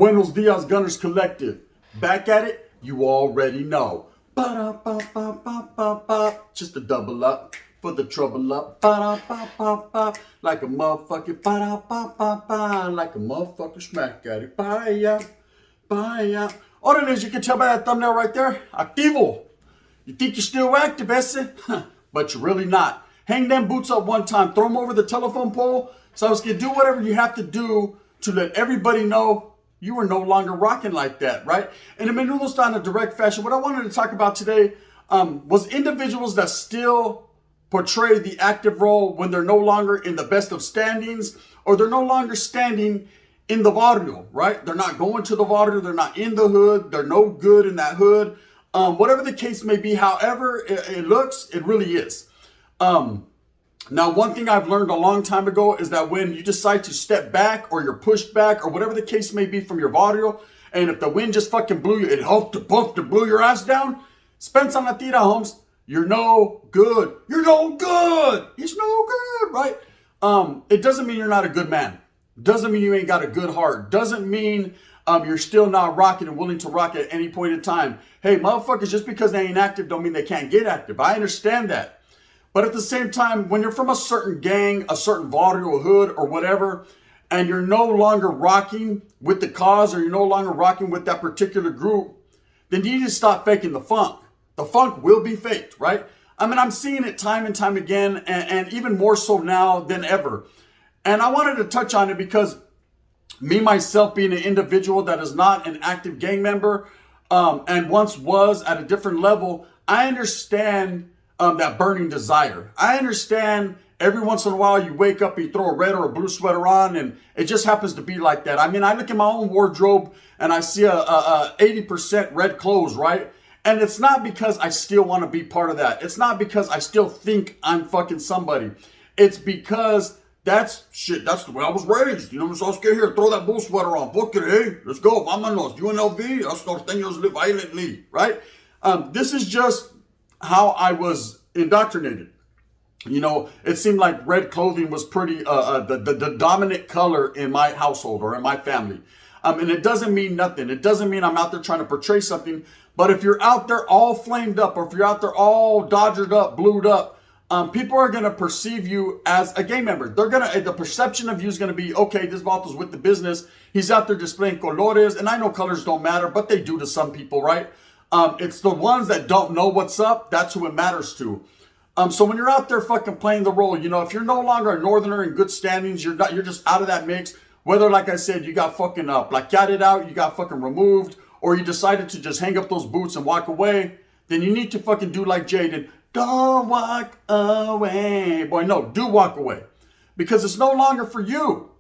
Buenos Dias Gunners Collective. Back at it, you already know. Ba-da-ba-ba-ba-ba-ba. Just a double up for the trouble up. Ba-da-ba-ba-ba. Like a motherfucker. Ba-da-ba-ba-ba. Like a motherfucker smack at it. Bye-ya. Bye-ya. All it is, you can tell by that thumbnail right there. Activo. You think you're still active, ese? But you're really not. Hang them boots up one time. Throw them over the telephone pole. So I was going to do whatever you have to do to let everybody know you are no longer rocking like that, right? And in Menudo style in a direct fashion, what I wanted to talk about today was individuals that still portray the active role when they're no longer in the best of standings, or they're no longer standing in the barrio, right? They're not going to the barrio, they're not in the hood, they're no good in that hood. Whatever the case may be, however it looks, it really is. Now, one thing I've learned a long time ago is that when you decide to step back or you're pushed back or whatever the case may be from your barrio, and if the wind just fucking blew you, it helped to buff to blew your ass down, Spence on la tira, Holmes, you're no good. You're no good. He's no good, right? It doesn't mean you're not a good man. Doesn't mean you ain't got a good heart. Doesn't mean you're still not rocking and willing to rock at any point in time. Hey, motherfuckers, just because they ain't active don't mean they can't get active. I understand that. But at the same time, when you're from a certain gang, a certain barrio, hood, or whatever, and you're no longer rocking with the cause, or you're no longer rocking with that particular group, then you need to stop faking the funk. The funk will be faked, right? I mean, I'm seeing it time and time again, and even more so now than ever. And I wanted to touch on it because me, myself, being an individual that is not an active gang member, and once was at a different level, I understand that burning desire. I understand every once in a while you wake up, you throw a red or a blue sweater on, and it just happens to be like that. I mean, I look at my own wardrobe and I see a 80% red clothes, right? And it's not because I still want to be part of that. It's not because I still think I'm fucking somebody. It's because that's the way I was raised. You know, so let's get here, throw that bull sweater on, book it, hey, let's go, vámonos, UNLV, los norteños live violently, right? This is just how I was indoctrinated. You know, it seemed like red clothing was pretty, the dominant color in my household or in my family. And it doesn't mean nothing. It doesn't mean I'm out there trying to portray something. But if you're out there all flamed up, or if you're out there all dodgered up, blued up, people are going to perceive you as a gang member. The perception of you is going to be, okay, this Valto's with the business. He's out there displaying colores. And I know colors don't matter, but they do to some people, right? It's the ones that don't know what's up. That's who it matters to. So when you're out there fucking playing the role, you know, if you're no longer a northerner in good standings, you're just out of that mix. Whether, like I said, you got fucking plaqueated out, you got fucking removed, or you decided to just hang up those boots and walk away, then you need to fucking do like Jaden. Don't walk away. Boy, no, do walk away. Because it's no longer for you.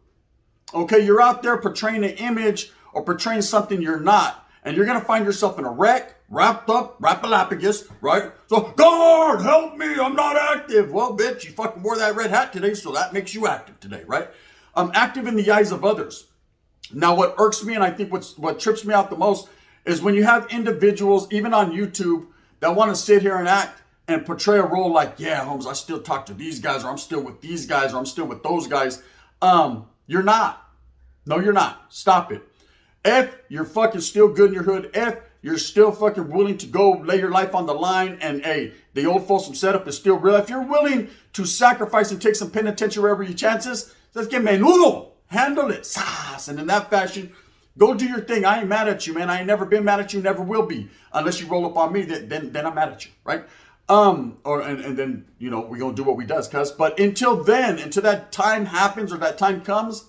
Okay, you're out there portraying an image or portraying something you're not. And you're going to find yourself in a wreck, wrapped up, rapalapagus, right? So, God, help me, I'm not active. Well, bitch, you fucking wore that red hat today, so that makes you active today, right? I'm active in the eyes of others. Now, what irks me, and I think what trips me out the most, is when you have individuals, even on YouTube, that want to sit here and act and portray a role like, yeah, Holmes, I still talk to these guys, or I'm still with these guys, or I'm still with those guys. You're not. No, you're not. Stop it. If you're fucking still good in your hood, if you're still fucking willing to go lay your life on the line, and hey, the old Folsom setup is still real. If you're willing to sacrifice and take some penitentiary chances, let's get menudo. Handle it. Sas. And in that fashion, go do your thing. I ain't mad at you, man. I ain't never been mad at you, never will be. Unless you roll up on me, then I'm mad at you, right? And then, you know, we're going to do what we does, cuz. But until then, until that time happens or that time comes,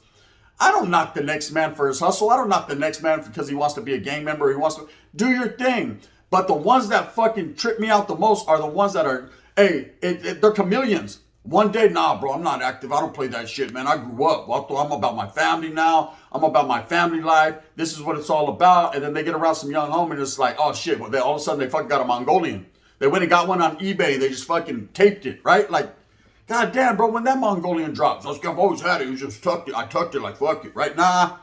I don't knock the next man for his hustle. I don't knock the next man because he wants to be a gang member. He wants to do your thing. But the ones that fucking trip me out the most are the ones that are, hey, they're chameleons. One day, nah, bro, I'm not active. I don't play that shit, man. I grew up. I'm about my family now. I'm about my family life. This is what it's all about. And then they get around some young homie and it's like, oh shit. Well, all of a sudden they fucking got a Mongolian. They went and got one on eBay. They just fucking taped it, right? Like, God damn, bro, when that Mongolian drops, I've always had it. You just tucked it. I tucked it like, fuck it, right? Nah,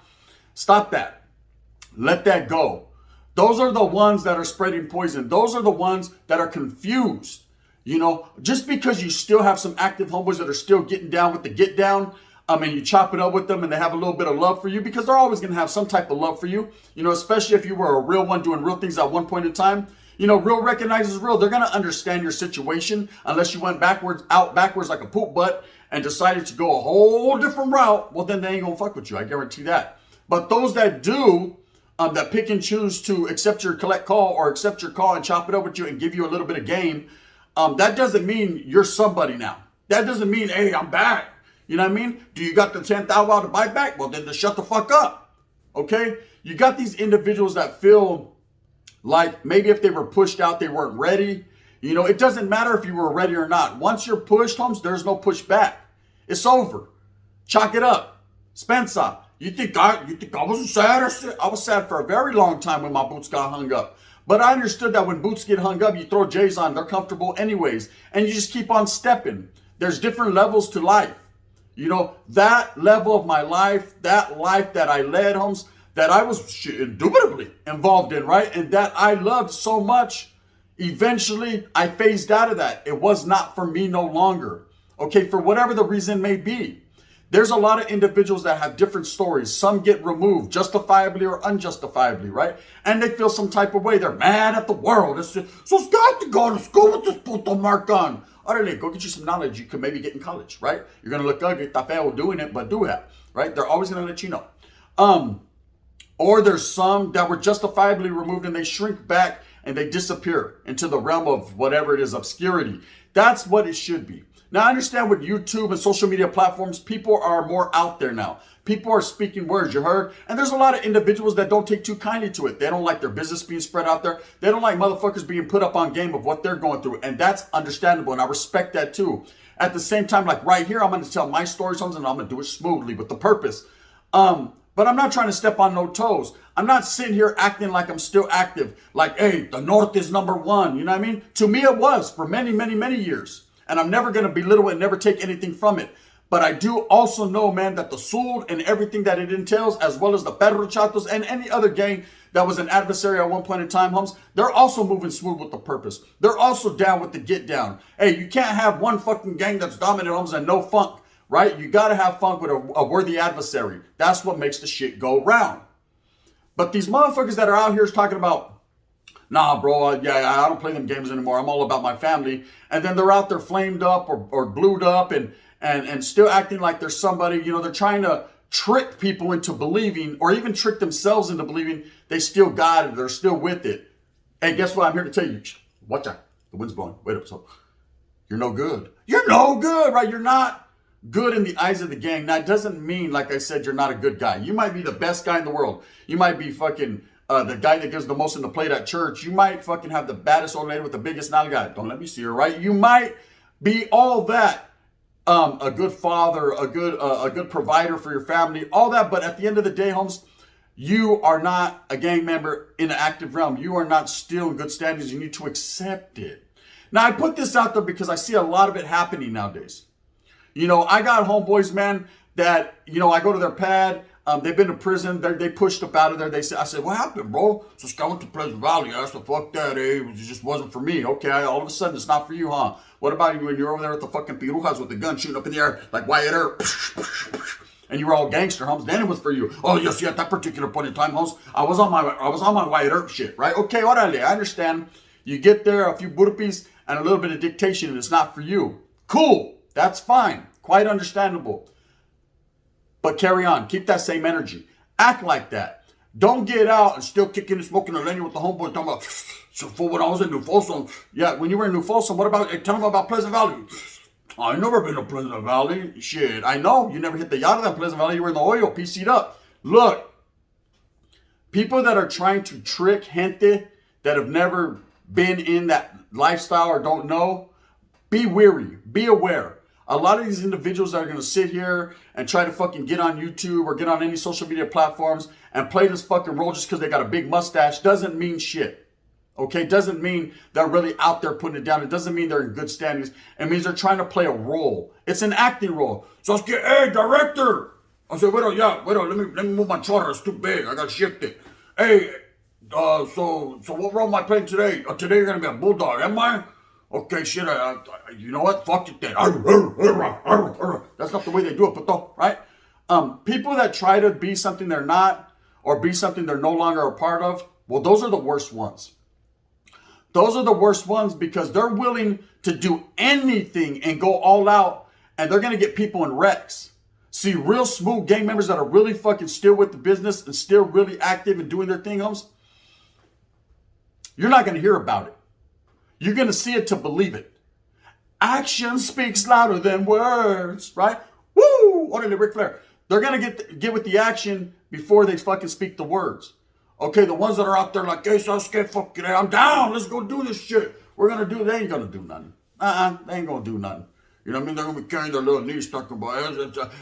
stop that. Let that go. Those are the ones that are spreading poison. Those are the ones that are confused. You know, just because you still have some active homeboys that are still getting down with the get down, And you chop it up with them and they have a little bit of love for you, because they're always going to have some type of love for you, especially if you were a real one doing real things at one point in time. Real recognizes real. They're going to understand your situation unless you went backwards like a poop butt and decided to go a whole different route. Well, then they ain't going to fuck with you. I guarantee that. But those that do, that pick and choose to accept your collect call or accept your call and chop it up with you and give you a little bit of game, that doesn't mean you're somebody now. That doesn't mean, hey, I'm back. You know what I mean? Do you got the 10,000 to buy back? Well, then shut the fuck up. Okay? You got these individuals that feel like maybe if they were pushed out, they weren't ready. It doesn't matter if you were ready or not. Once you're pushed, Holmes, there's no push back. It's over. Chalk it up. Spencer, you think I wasn't sad? I was sad for a very long time when my boots got hung up. But I understood that when boots get hung up, you throw J's on. They're comfortable anyways. And you just keep on stepping. There's different levels to life. That level of my life, that life that I led, Holmes, that I was indubitably involved in, right? And that I loved so much, eventually I phased out of that. It was not for me no longer. Okay, for whatever the reason may be. There's a lot of individuals that have different stories. Some get removed justifiably or unjustifiably, right? And they feel some type of way. They're mad at the world. So it's got to go to school with this puto mark on. Orale, go get you some knowledge you can maybe get in college, right? You're going to look ugly, está feo doing it, but do it, right? They're always going to let you know. Or there's some that were justifiably removed and they shrink back and they disappear into the realm of whatever it is, obscurity. That's what it should be. Now, I understand with YouTube and social media platforms, people are more out there now. People are speaking words, you heard? And there's a lot of individuals that don't take too kindly to it. They don't like their business being spread out there. They don't like motherfuckers being put up on game of what they're going through. And that's understandable, and I respect that too. At the same time, like right here, I'm going to tell my stories, and I'm going to do it smoothly with the purpose. But I'm not trying to step on no toes. I'm not sitting here acting like I'm still active. Like, hey, the North is number one. You know what I mean? To me, it was for many, many, many years. And I'm never going to belittle it and never take anything from it. But I do also know, man, that the Sul and everything that it entails, as well as the Perro Chatos and any other gang that was an adversary at one point in time, Holmes, they're also moving smooth with the purpose. They're also down with the get down. Hey, you can't have one fucking gang that's dominant, Holmes, and no funk. Right? You got to have fun with a worthy adversary. That's what makes the shit go round. But these motherfuckers that are out here talking about, nah, bro, I don't play them games anymore. I'm all about my family. And then they're out there flamed up or glued up and still acting like they're somebody. They're trying to trick people into believing, or even trick themselves into believing they still got it. They're still with it. Hey, guess what? I'm here to tell you. Watch out. The wind's blowing. Wait up. So you're no good. You're no good, right? You're not good in the eyes of the gang. Now, it doesn't mean, like I said, you're not a good guy. You might be the best guy in the world. You might be fucking the guy that gives the most in the plate at church. You might fucking have the baddest old lady with the biggest nalga. Don't let me see her, right? You might be all that. A good father, a good provider for your family, all that. But at the end of the day, Holmes, you are not a gang member in the active realm. You are not still in good standings. You need to accept it. Now, I put this out there because I see a lot of it happening nowadays. I got homeboys, man, that, I go to their pad. They've been to prison. They pushed up out of there. I said, what happened, bro? So I went to Pleasant Valley. I said, fuck that, It just wasn't for me. Okay, all of a sudden, it's not for you, huh? What about you when you're over there with the fucking pirujas with the gun shooting up in the air like Wyatt Earp? And you were all gangster, Holmes. Then it was for you. Oh, yes, at that particular point in time, Holmes, I was on my Wyatt Earp shit, right? Okay, orale, I understand. You get there, a few burpees, and a little bit of dictation, and it's not for you. Cool. That's fine. Quite understandable. But carry on. Keep that same energy. Act like that. Don't get out and still kicking and smoking a Lenny with the homeboy talking about, so for when I was in New Folsom. Yeah, when you were in New Folsom, what about, tell them about Pleasant Valley. I never been to Pleasant Valley. Shit, I know. You never hit the yacht of that Pleasant Valley. You were in the oil, PC'd up. Look, people that are trying to trick gente that have never been in that lifestyle or don't know, be wary. Be aware. A lot of these individuals that are going to sit here and try to fucking get on YouTube or get on any social media platforms and play this fucking role just because they got a big mustache doesn't mean shit. Okay? Doesn't mean they're really out there putting it down. It doesn't mean they're in good standings. It means they're trying to play a role. It's an acting role. So I was getting, hey, director. I said, wait, let me move my chorro. It's too big. I got to shift it. Hey, so what role am I playing today? Today you're going to be a bulldog, am I? Okay, shit, you know what? Fuck it then. That's not the way they do it, but though, right? People that try to be something they're not or be something they're no longer a part of, well, those are the worst ones. Those are the worst ones because they're willing to do anything and go all out, and they're going to get people in wrecks. See, real smooth gang members that are really fucking still with the business and still really active and doing their thing, homes, you're not going to hear about it. You're going to see it to believe it. Action speaks louder than words, right? Woo! Orderly Ric Flair. They're going to get with the action before they fucking speak the words. Okay, the ones that are out there like, hey, Sasuke, fuck it, I'm down. Let's go do this shit. We're going to do, they ain't going to do nothing. They ain't going to do nothing. You know what I mean? They're going to be carrying their little knees talking about,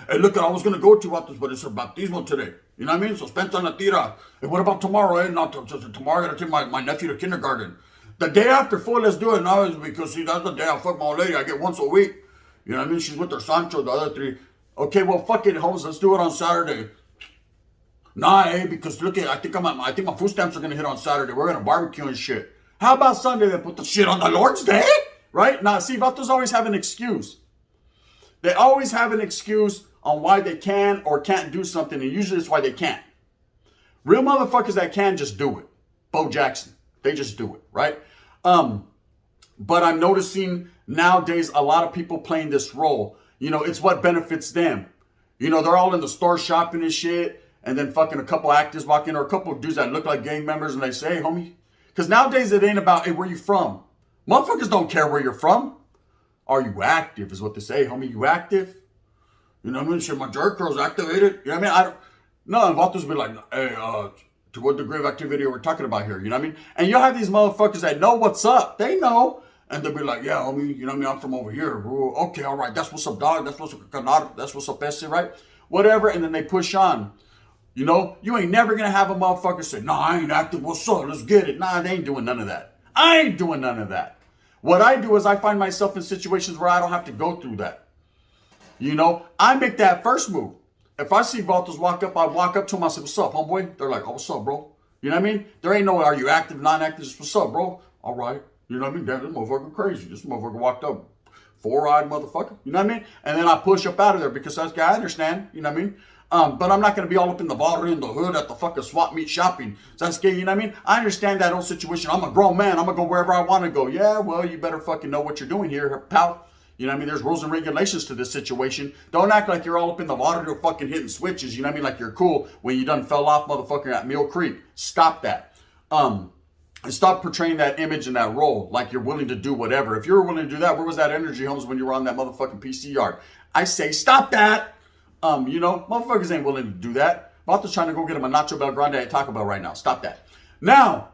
hey, look, I was going to go to Vatos, but it's a baptismo today. You know what I mean? So Spencer la tira. Hey, what about tomorrow? Eh? Not tomorrow, I got to take my nephew to kindergarten. The day after, fool, let's do it now because, see, that's the day I fuck my old lady. I get once a week. You know what I mean? She's with her Sancho, the other three. Okay, well, fuck it, homes. Let's do it on Saturday. Nah, because look at, I think my food stamps are gonna hit on Saturday. We're gonna barbecue and shit. How about Sunday? Then put the shit on the Lord's Day, right? Nah, see, Vatos always have an excuse. They always have an excuse on why they can or can't do something, and usually it's why they can't. Real motherfuckers that can just do it. Bo Jackson, they just do it, right? But I'm noticing nowadays a lot of people playing this role. You know, it's what benefits them. You know, they're all in the store shopping and shit. And then fucking a couple actors walk in or a couple of dudes that look like gang members and they say, hey, homie. Because nowadays it ain't about, hey, where you from? Motherfuckers don't care where you're from. Are you active is what they say. Hey, homie, you active? You know what I mean? Shit, my jerk curl's activated. You know what I mean? No, Vatos be like, hey, to what degree of activity are we talking about here? You know what I mean? And you'll have these motherfuckers that know what's up. They know. And they'll be like, yeah, homie, you know what I mean? I'm from over here. Ooh, okay, all right. That's what's up, dog. That's what's up, that's what's up, ese, right? Whatever. And then they push on. You know, you ain't never going to have a motherfucker say, nah, I ain't active. What's up? Let's get it. Nah, they ain't doing none of that. I ain't doing none of that. What I do is I find myself in situations where I don't have to go through that. You know, I make that first move. If I see Vatos walk up, I walk up to them. I say, what's up, homeboy? They're like, oh, what's up, bro? You know what I mean? There ain't no, are you active, non-active? Just, what's up, bro? All right. You know what I mean? Damn, this motherfucker crazy. This motherfucker walked up. Four-eyed motherfucker. You know what I mean? And then I push up out of there because that's guy I understand. You know what I mean? But I'm not going to be all up in the water in the hood at the fucking swap meet shopping. Sasuke, you know what I mean? I understand that whole situation. I'm a grown man. I'm going to go wherever I want to go. Yeah, well, you better fucking know what you're doing here, pal. You know what I mean? There's rules and regulations to this situation. Don't act like you're all up in the water you're fucking hitting switches. You know what I mean? Like you're cool when you done fell off, motherfucker, at Mill Creek. Stop that. And stop portraying that image and that role like you're willing to do whatever. If you were willing to do that, where was that energy, Holmes, when you were on that motherfucking PC yard? I say, stop that. You know, motherfuckers ain't willing to do that. Vatos trying to go get him a Nacho Bel Grande at Taco Bell right now. Stop that. Now,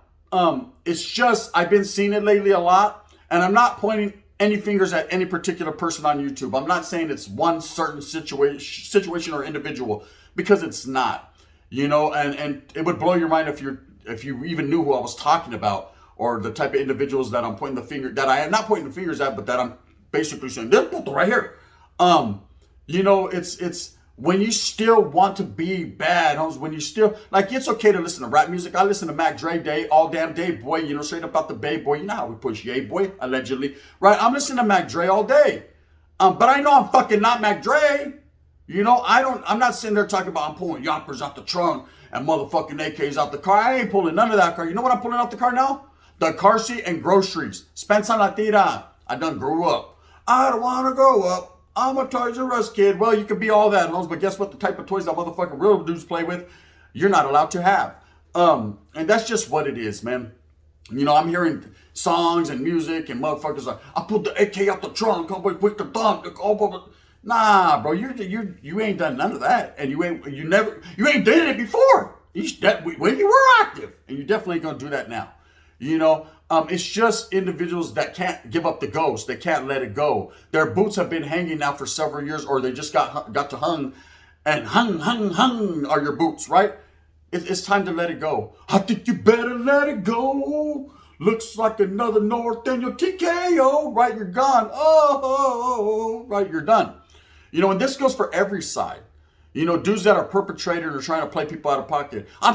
it's just, I've been seeing it lately a lot, and I'm not pointing any fingers at any particular person on YouTube. I'm not saying it's one certain situation or individual, because it's not. You know, and it would blow your mind if you even knew who I was talking about, or the type of individuals that I'm pointing the finger, that I am not pointing the fingers at, but that I'm basically saying, this right here. You know, it's when you still want to be bad, homes, when you still, like, it's okay to listen to rap music. I listen to Mac Dre all damn day, boy, you know, straight up out the Bay, boy. You know how we push Yay, boy, allegedly, right? I'm listening to Mac Dre all day. But I know I'm fucking not Mac Dre. You know, I'm not sitting there talking about I'm pulling yoppers out the trunk and motherfucking AKs out the car. I ain't pulling none of that car. You know what I'm pulling out the car now? The car seat and groceries. Spencer la tira. I done grew up. I don't want to grow up. I'm a Toys R Us kid. Well, you could be all that, Holmes, but guess what? The type of toys that motherfucking real dudes play with, you're not allowed to have. And that's just what it is, man. You know, I'm hearing songs and music and motherfuckers like, I pulled the AK out the trunk, I'm with the thumb. Nah, bro, you ain't done none of that, and you ain't did it before. When you were active, and you definitely ain't gonna do that now. You know, it's just individuals that can't give up the ghost. They can't let it go. Their boots have been hanging now for several years, or they just got to hung, and hung are your boots, right? It's time to let it go. I think you better let it go. Looks like another Northern TKO, right? You're gone. Oh, right, you're done. You know, and this goes for every side. You know, dudes that are perpetrators or trying to play people out of pocket. I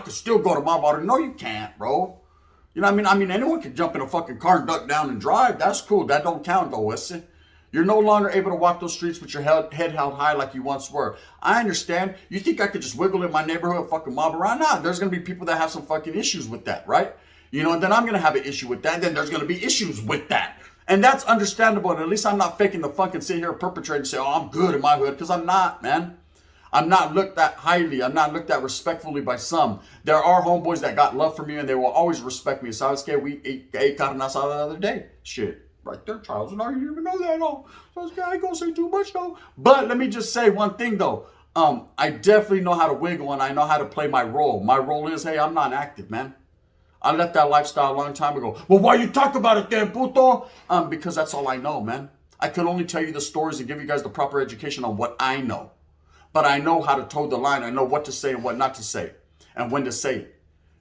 could still go to my water. No, you can't, bro. You know what I mean? I mean, anyone can jump in a fucking car and duck down and drive. That's cool. That don't count though, Wesley. You're no longer able to walk those streets with your head held high like you once were. I understand. You think I could just wiggle in my neighborhood, fucking mob around? Nah, there's going to be people that have some fucking issues with that, right? You know, and then I'm going to have an issue with that. And then there's going to be issues with that. And that's understandable. And at least I'm not faking the fucking sit here and perpetrate and say, oh, I'm good in my hood. Because I'm not, man. I'm not looked at highly. I'm not looked at respectfully by some. There are homeboys that got love for me and they will always respect me. So I was scared we ate carne asada the other day. Shit. Right there, Charles, and I didn't even know that all. So I ain't gonna say too much though. But let me just say one thing though. I definitely know how to wiggle and I know how to play my role. My role is, hey, I'm not active, man. I left that lifestyle a long time ago. Well, why you talk about it then, puto? Because that's all I know, man. I can only tell you the stories and give you guys the proper education on what I know. But I know how to toe the line. I know what to say and what not to say and when to say it.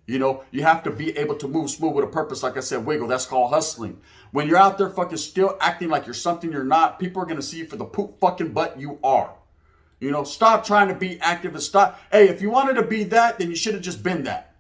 You know, you have to be able to move smooth with a purpose. Like I said, wiggle. That's called hustling. When you're out there fucking still acting like you're something you're not, people are going to see you for the poop fucking butt you are. You know, stop trying to be active and stop. Hey, if you wanted to be that, then you should have just been that.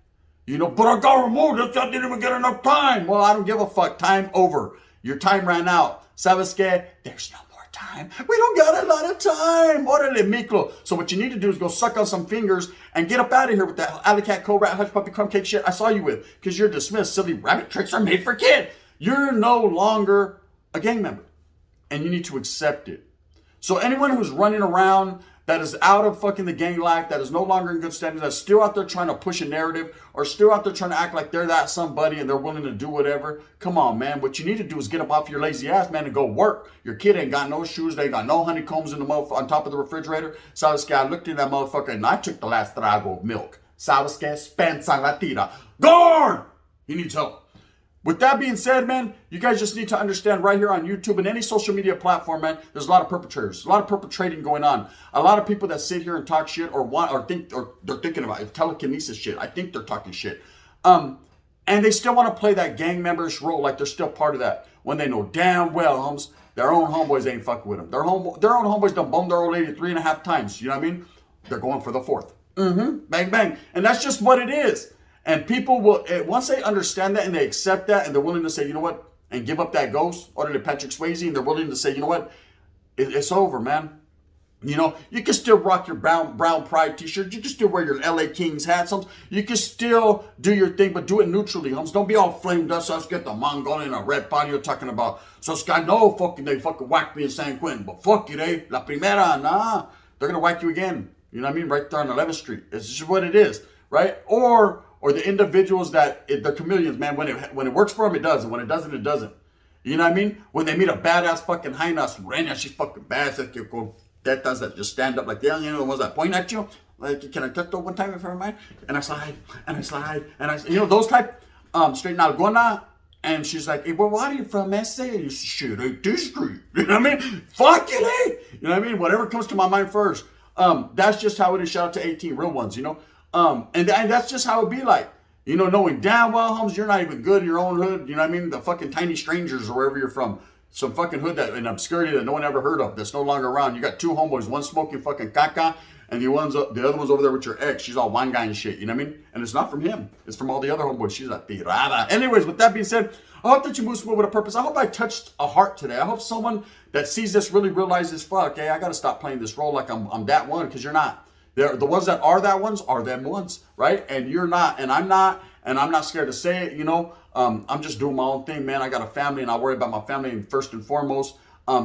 You know, but I got removed. I didn't even get enough time. Well, I don't give a fuck. Time over. Your time ran out. ¿Sabes qué? There's no more time. We don't got a lot of time. Órale, micro. So what you need to do is go suck on some fingers and get up out of here with that alley cat, cobra, hush puppy, crumb cake shit I saw you with. Because you're dismissed. Silly rabbit tricks are made for kids. You're no longer a gang member. And you need to accept it. So anyone who's running around that is out of fucking the gang life, that is no longer in good standing, that's still out there trying to push a narrative, or still out there trying to act like they're that somebody and they're willing to do whatever. Come on, man. What you need to do is get up off your lazy ass, man, and go work. Your kid ain't got no shoes. They ain't got no honeycombs in the on top of the refrigerator. Sabes que I looked at that motherfucker and I took the last trago of milk. Sabes que Spencer la tira. Guard! He needs help. With that being said, man, you guys just need to understand right here on YouTube and any social media platform, man, there's a lot of perpetrators, a lot of perpetrating going on. A lot of people that sit here and talk shit or they're thinking about it, telekinesis shit. I think they're talking shit. And they still want to play that gang members role like they're still part of that when they know damn well, homes, their own homeboys ain't fucking with them. Their own homeboys done bummed their old lady 3.5 times. You know what I mean? They're going for the 4th. Bang, bang. And that's just what it is. And people will, once they understand that and they accept that and they're willing to say, you know what, and give up that ghost, or to Patrick Swayze, and they're willing to say, you know what, it's over, man. You know, you can still rock your brown pride t-shirt. You can still wear your LA Kings hats. You can still do your thing, but do it neutrally, homes. Don't be all flamed up. So let's get the Mongolian or red party you're talking about. So Sky, no, fucking, they fucking whacked me in San Quentin. But fuck you, eh? La primera, nah. They're going to whack you again. You know what I mean? Right there on 11th Street. It's just what it is, right? Or the individuals that, the chameleons, man, when it works for them, it does. And when it doesn't, it doesn't. You know what I mean? When they meet a badass fucking Jaina Surena, she's fucking badass. Tetas that just stand up like the the ones that point at you. Like, can I touch that one time if I mind? And I slide, and I slide, and I, those type, straight Nalgona. And she's like, hey, well, where are you from, S.A.? And you say, shit, ain't this street. You know what I mean? Fuck it, eh? You know what I mean? Whatever comes to my mind first. That's just how it is. Shout out to 18 real ones, you know? And that's just how it be like. You know, knowing damn well, homes, you're not even good in your own hood. You know what I mean? The fucking tiny strangers or wherever you're from. Some fucking hood that in obscurity that no one ever heard of, that's no longer around. You got 2 homeboys, one smoking fucking caca, and the other one's over there with your ex. She's all wine guy and shit, you know what I mean? And it's not from him. It's from all the other homeboys. She's like, tirada. Anyways, with that being said, I hope that you move smooth with a purpose. I hope I touched a heart today. I hope someone that sees this really realizes, fuck, hey, I got to stop playing this role like I'm that one, because you're not. The ones that are that ones are them ones, right? And you're not, and I'm not, and I'm not scared to say it, you know? I'm just doing my own thing, man. I got a family and I worry about my family first and foremost.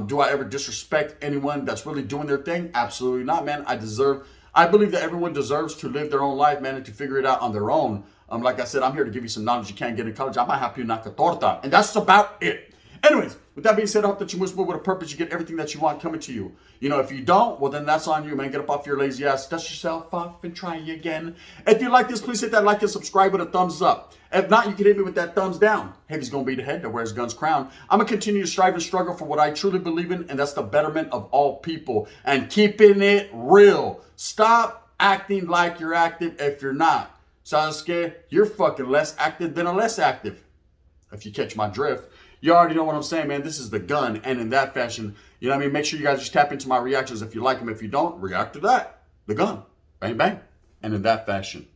Do I ever disrespect anyone that's really doing their thing? Absolutely not, man. I believe that everyone deserves to live their own life, man, and to figure it out on their own. Like I said, I'm here to give you some knowledge you can't get in college. I might help you knock a torta. And that's about it. Anyways, with that being said, I hope that you move with a purpose. You get everything that you want coming to you. You know, if you don't, well, then that's on you, man. Get up off your lazy ass. Dust yourself off and try again. If you like this, please hit that like and subscribe with a thumbs up. If not, you can hit me with that thumbs down. Heavy's going to be the head that wears Gun's crown. I'm going to continue to strive and struggle for what I truly believe in, and that's the betterment of all people and keeping it real. Stop acting like you're active if you're not. Sasuke, you're fucking less active than a less active. If you catch my drift. You already know what I'm saying, man. This is the gun. And in that fashion, you know what I mean? Make sure you guys just tap into my reactions if you like them. If you don't, react to that. The gun. Bang, bang. And in that fashion.